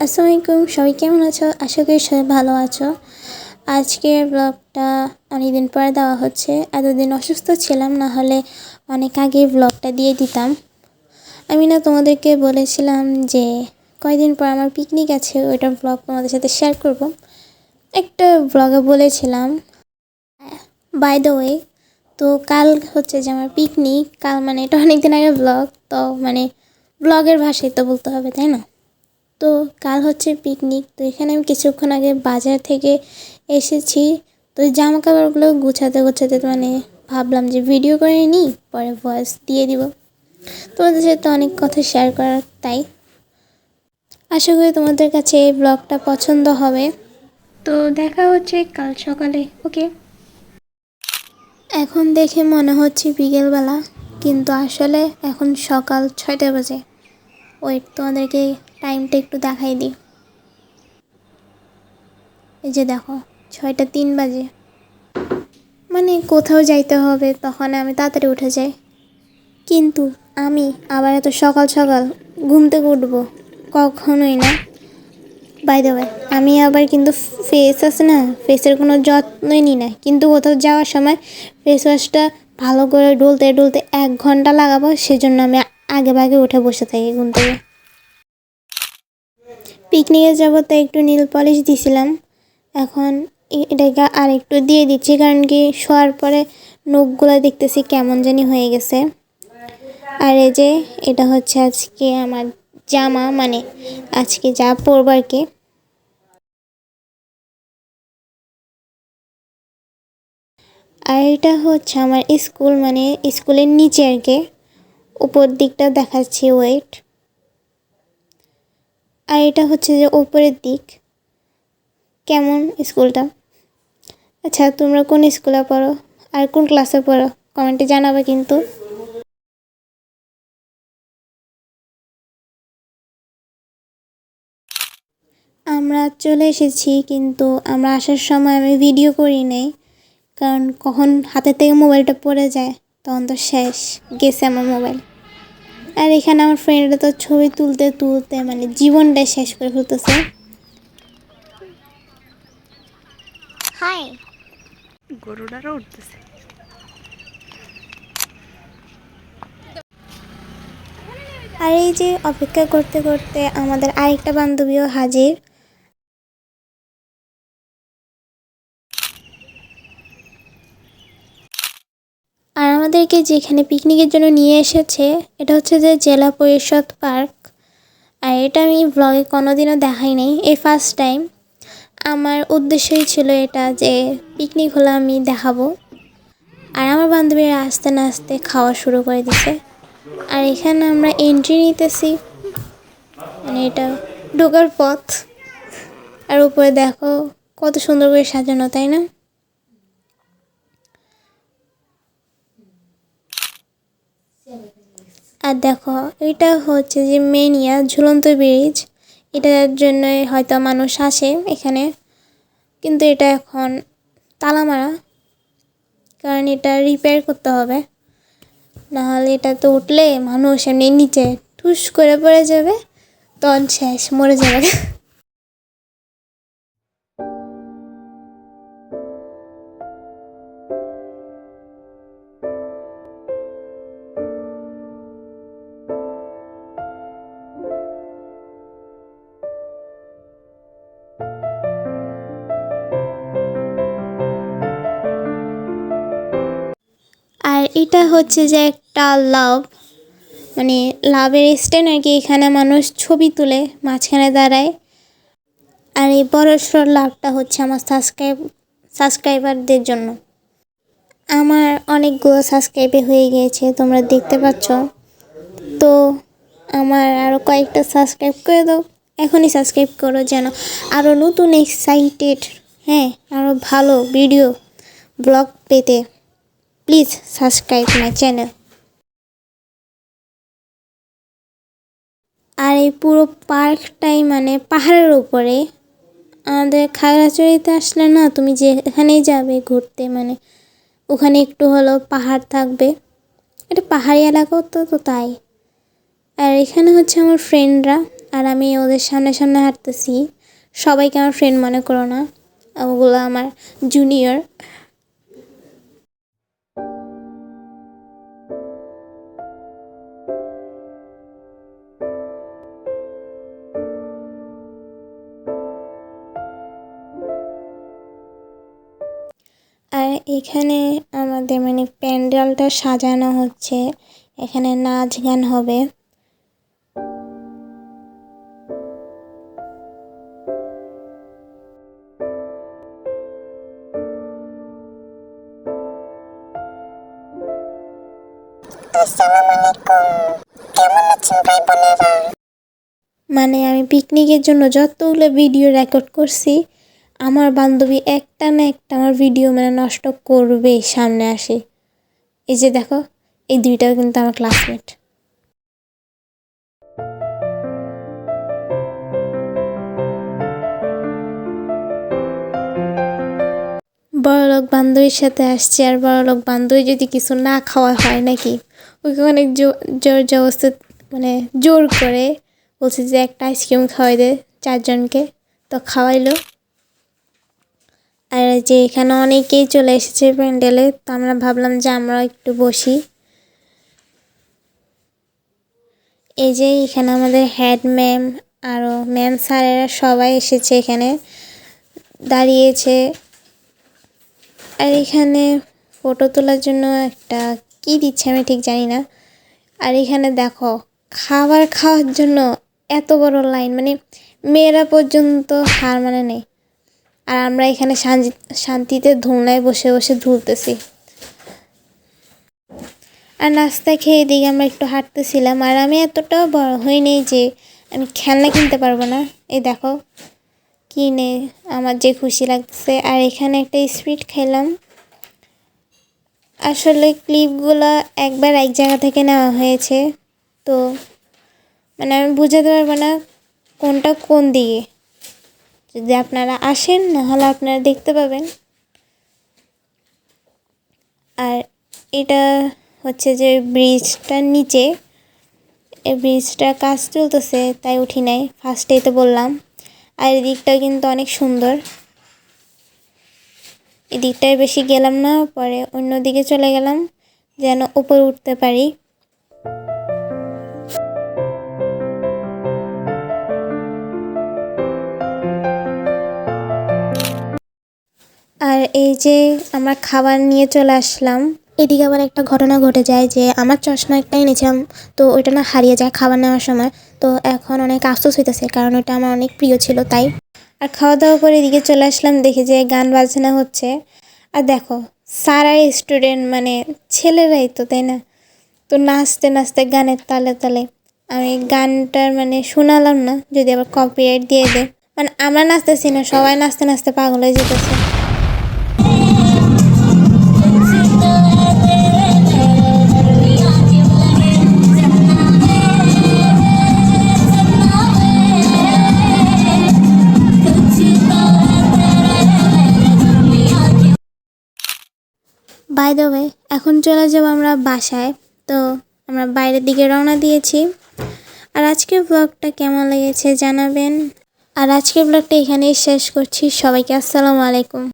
আসসালামু আলাইকুম, সবাই কেমন আছো? আশা করি সবাই ভালো আছো। আজকের ব্লগটা অনেকদিন পরে দেওয়া হচ্ছে। এতদিন অসুস্থ ছিলাম, না হলে অনেক আগে ব্লগটা দিয়ে দিতাম। আমি না তোমাদেরকে বলেছিলাম যে কয়েকদিন পর আমার পিকনিক আছে, ওইটার ব্লগ তোমাদের সাথে শেয়ার করব। একটা ব্লগে বলেছিলাম। বাই দ্য ওয়ে, তো কাল হচ্ছে যে আমার পিকনিক। কাল মানে এটা অনেকদিন আগে ব্লগ, তো মানে ব্লগের ভাষায় তো বলতে হবে, তাই না? তো কাল হচ্ছে পিকনিক। তো এখানে আমি কিছুক্ষণ আগে বাজার থেকে এসেছি। তো জামা কাপড়গুলো গুছাতে গুছাতে মানে ভাবলাম যে ভিডিও করে নিই, পরে ভয়েস দিয়ে দিব। তোমাদের সাথে অনেক কথা শেয়ার করার, তাই আশা করি তোমাদের কাছে এই ব্লগটা পছন্দ হবে। তো দেখা হচ্ছে কাল সকালে, ওকে। এখন দেখে মনে হচ্ছে বিকেলবেলা, কিন্তু আসলে এখন সকাল 6টা বাজে। ওয়েট, তোমাদেরকে টাইমটা একটু দেখাই দিই। এই যে দেখো, 6টা 3 বাজে। মানে কোথাও যাইতে হবে, তখন আমি তাড়াতাড়ি উঠে যাই। কিন্তু আমি আবার এত সকাল সকাল ঘুম থেকে উঠবো? কখনোই না। বাই দ্য ওয়ে, আমি আবার কিন্তু ফেস আছে না, ফেসের কোনো যত্নই নিই না। কিন্তু কোথাও যাওয়ার সময় ফেস ওয়াশটা ভালো করে ডলতে ডলতে 1 ঘন্টা লাগাবো, সেজন্য আমি আগে ভাগে উঠে বসে থাকি ঘুম থেকে। পিকনিকে যাবো, তাই একটু নীল পলিশ দিছিলাম। এখন এটাকে আর একটু দিয়ে দিচ্ছি, কারণ কি শোয়ার পরে নখগুলো দেখতেছি কেমন জানি হয়ে গেছে। আর এই যে এটা হচ্ছে আজকে আমার জামা, মানে আজকে যা পরবো আর কি। আর এটা হচ্ছে আমার স্কুল, মানে স্কুলের নিচে আর কি, উপর দিকটা দেখাচ্ছি, ওয়েট। আর এটা হচ্ছে যে উপরের দিক। কেমন স্কুলটা? আচ্ছা, তোমরা কোন স্কুলে পড়ো আর কোন ক্লাসে পড়ো কমেন্টে জানাবে কিন্তু। আমরা চলে এসেছি, কিন্তু আমরা আসার সময় আমি ভিডিও করি নাই, কারণ কখন হাতের থেকে মোবাইলটা পড়ে যায় তখন তো শেষ, গেছে আমার মোবাইল। আর এখানে আমার ফ্রেন্ডরা তো ছবি তুলতে তুলতে মানে জীবনটাই শেষ করে ফেলতেছে। হাই, গরুটারও উঠতেছে। আর এই যে অপেক্ষা করতে করতে আমাদের আরেকটা বান্ধবীও হাজির। আর আমাদেরকে যেখানে পিকনিকের জন্য নিয়ে এসেছে, এটা হচ্ছে যে জেলা পরিষদ পার্ক। আর এটা আমি ব্লগে কোনোদিনও দেখাই নাই, এই ফার্স্ট টাইম। আমার উদ্দেশ্যই ছিল এটা, যে পিকনিক হলে আমি দেখাবো। আর আমার বান্ধবীরা আস্তে না আস্তে খাওয়া শুরু করে দিছে। আর এখানে আমরা এন্ট্রি নিতেছি, মানে এটা ঢোকার পথ। আর উপরে দেখো কত সুন্দর করে সাজানো, তাই না? আর দেখো, এটা হচ্ছে যে মেনিয়া ঝুলন্ত ব্রিজ। এটার জন্যই হয়তো মানুষ আসে এখানে, কিন্তু এটা এখন তালা মারা, কারণ এটা রিপেয়ার করতে হবে। নাহলে এটা তো উঠলে মানুষ এমনি নিচে ঠুস করে পড়ে যাবে, তখন শেষ, মরে যাবে। আর এটা হচ্ছে যে একটা লাভ, মানে লাভের স্ট্যান্ড আর কি। এখানে মানুষ ছবি তুলে মাঝখানে দাঁড়ায়। আর এই বড়সড় লাভটা হচ্ছে আমার সাবস্ক্রাইবারদের জন্য। আমার অনেকগুলো সাবস্ক্রাইবে হয়ে গিয়েছে, তোমরা দেখতে পাচ্ছ। তো আমার আরও কয়েকটা সাবস্ক্রাইব করে দাও, এখনই সাবস্ক্রাইব করো, যেন আরও নতুন এক্সাইটেড, হ্যাঁ, আরও ভালো ভিডিও ব্লগ পেতে প্লিজ সাবস্ক্রাইব মাই চ্যানেল। আর এই পুরো পার্কটাই মানে পাহাড়ের উপরে। আমাদের খাগড়াছড়িতে আসলে না, তুমি যেখানেই যাবে ঘুরতে, মানে ওখানে একটু হলেও পাহাড় থাকবে। এটা পাহাড়ি এলাকাও তো, তাই। আর এখানে হচ্ছে আমার ফ্রেন্ডরা, আর আমি ওদের সামনে সামনে হাঁটতেছি। সবাইকে আমার ফ্রেন্ড মনে করো না, ওগুলো আমার জুনিয়র। আর এখানে আমাদের মানে প্যান্ডেলটা সাজানো হচ্ছে, এখানে নাচ গান হবে। মানে আমি পিকনিকের জন্য যতগুলো ভিডিও রেকর্ড করছি, আমার বান্ধবী একটা না একটা আমার ভিডিও মানে নষ্ট করবে সামনে আসে। এই যে দেখো, এই দুইটাও কিন্তু আমার ক্লাসমেট। বড়লোক বান্ধবীর সাথে আসছে, আর বড়লোক বান্ধবী যদি কিছু না খাওয়া হয় নাকি, ওকে অনেক জোর জবরদস্তি মানে জোর করে বলছে যে একটা আইসক্রিম খাওয়াই দে 4 জনকে, তো খাওয়াইলো। আর যে এখানে অনেকেই চলে এসেছে প্যান্ডেলে, তো আমরা ভাবলাম যে আমরা একটু বসি। এই যে এখানে আমাদের হেড ম্যাম আরও ম্যাম স্যারেরা সবাই এসেছে, এখানে দাঁড়িয়েছে। আর এখানে ফটো তোলার জন্য একটা কি দিচ্ছে আমি ঠিক জানি না। আর এখানে দেখো খাওয়ার জন্য এত বড় লাইন, মানে মেয়েরা পর্যন্ত হার মানে নেই। আর আমরা এখানে শান্তিতে ধুলনায় বসে বসে ধুলতেছি। আর নাস্তা খেয়ে এদিকে আমরা একটু হাঁটতেছিলাম। আর আমি এতটাও বড় হইনি যে আমি খেলনা কিনতে পারবো না। এই দেখো কিনে আমার যে খুশি লাগছে। আর এখানে একটা স্প্রিট খেলাম। আসলে ক্লিপগুলো একবার এক জায়গা থেকে নেওয়া হয়েছে, তো মানে আমি বুঝাতে পারবো না কোনটা কোন দিকে। যদি আপনারা আসেন নাহলে আপনারা দেখতে পাবেন। আর এটা হচ্ছে যে ব্রিজটার নিচে, এই ব্রিজটার কাজ চলতেছে তাই উঠি নাই, ফার্স্টেই তো বললাম। আর এদিকটা কিন্তু অনেক সুন্দর, এদিকটায় বেশি গেলাম না, পরে অন্য দিকে চলে গেলাম যেন উপরে উঠতে পারি। আর এই যে আমরা খাবার নিয়ে চলে আসলাম। এদিকে আবার একটা ঘটনা ঘটে যায় যে আমার চশমা একটা এনেছিলাম, তো ওইটা না হারিয়ে যায় খাবার নেওয়ার সময়। তো এখন অনেক আফসোস হইতেছে, কারণ ওটা আমার অনেক প্রিয় ছিল তাই। আর খাওয়া দাওয়া করে এদিকে চলে আসলাম, দেখি যে গান বাজনা হচ্ছে। আর দেখো সারা স্টুডেন্ট মানে ছেলেরাই তো, তাই না? তো নাচতে নাচতে গানের তালে তালে আমি গানটার মানে শোনালাম না, যদি আবার কপিরাইট দিয়ে দেয়। মানে আমরা নাচতেছি না, সবাই নাচতে নাচতে পাগল হয়ে যেতেছে। বাই দ্য ওয়ে, এখন চলে যাব আমরা বাসায়। তো আমরা বাইরের দিকে রওনা দিয়েছি। আর আজকের ব্লগটা কেমন লেগেছে জানাবেন। আর আজকের ব্লগটা এখানেই শেষ করছি। সবাইকে আসসালামু আলাইকুম।